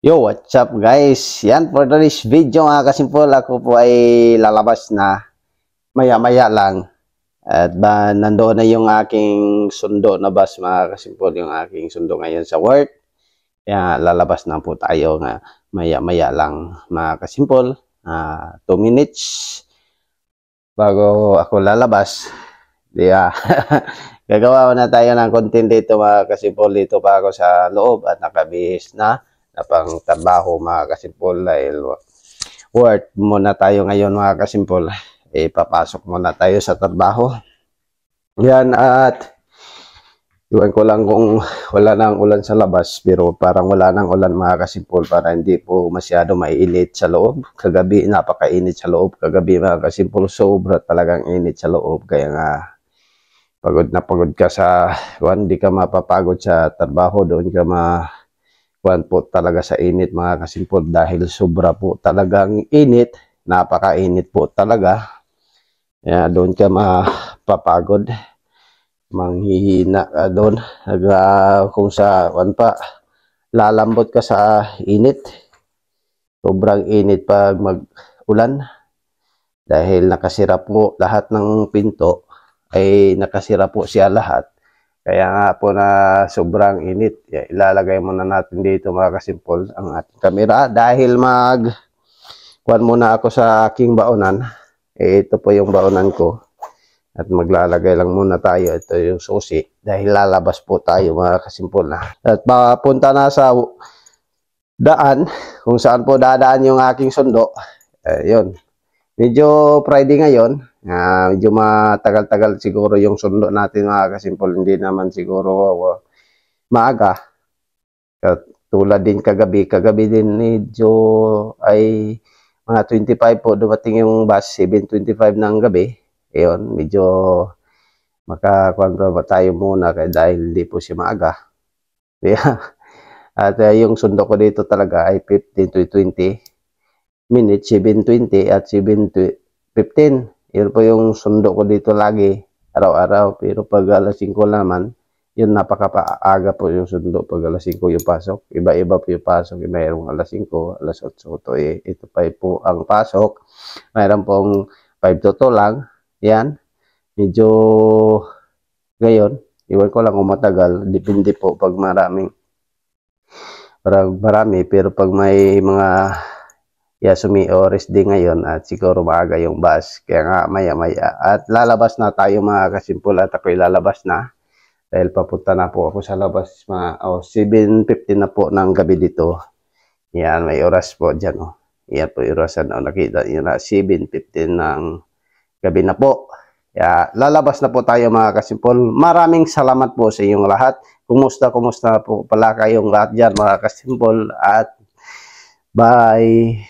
Yo, what's up guys? Yan, for today's video mga kasimpol, ako po ay lalabas na maya-maya lang. At nandoon na yung aking sundo na bus mga kasimpol, yung aking sundo ngayon sa work. Kaya lalabas na po tayo nga maya-maya lang mga kasimpol. 2 minutes bago ako lalabas. Gagawa na tayo ng content dito mga kasimpol. Dito pa ako sa loob at nakabihis na pang trabaho mga kasimpol dahil work muna tayo ngayon mga kasimpol. Papasok muna tayo sa trabaho. Yan, at iwan ko lang kung wala nang ulan sa labas, pero parang wala nang ulan mga kasimpol para hindi po masyado mainit sa loob. Kagabi napakainit sa loob, kagabi mga kasimpol, sobra talagang init sa loob, kaya nga pagod na pagod ka sa hindi ka mapapagod sa trabaho, doon ka po talaga sa init mga kasimpol dahil sobra po talagang init, napakainit po talaga. Kaya doon ka mapapagod, manghihina ka doon, kung sa lalambot ka sa init. Sobrang init pag mag-ulan dahil nakasira po lahat ng pinto, ay nakasira po siya lahat. Kaya nga po na sobrang init. Ilalagay muna natin dito mga kasimpol ang ating camera dahil kuwan muna ako sa aking baonan. Ito po yung baonan ko. At maglalagay lang muna tayo. Ito yung susi dahil lalabas po tayo mga kasimpol na. At papunta na sa daan kung saan po dadaan yung aking sundo. Yun. Medyo Friday ngayon. Medyo matagal-tagal siguro yung sundo natin mga kasimpol, hindi naman siguro maaga. Tulad din kagabi din medyo ay mga 25 po dumating yung bus, 7:25 ng gabi. Ayun, medyo makakuan ba tayo muna dahil hindi po siya maaga. At yung sundo ko dito talaga ay 15 to 20 minutes, 7:20 at 7:15. Yun po yung sundo ko dito lagi, araw-araw. Pero pag alas 5 naman, yun napakapaaga po yung sundo pag alas 5 yung pasok. Iba-iba po yung pasok. Mayroong alas 5, alas 8. Ito pa po ang pasok. Mayroon pong 5 to 2 lang. Yan. Medyo ngayon, iwan ko lang kung matagal. Depende po pag marami. Pero pag may mga Yasumi oras din ngayon at siguro maaga yung bus, kaya nga maya-maya at lalabas na tayo mga kasimpol at ako'y lalabas na dahil papunta na po ako sa labas 7:15 na po ng gabi dito. Yan, may oras po dyan yan po yung orasan nakita nyo na 7:15 ng gabi na po. Kaya lalabas na po tayo mga kasimpol. Maraming salamat po sa inyong lahat. Kumusta po pala kayong lahat dyan mga kasimpol, at bye.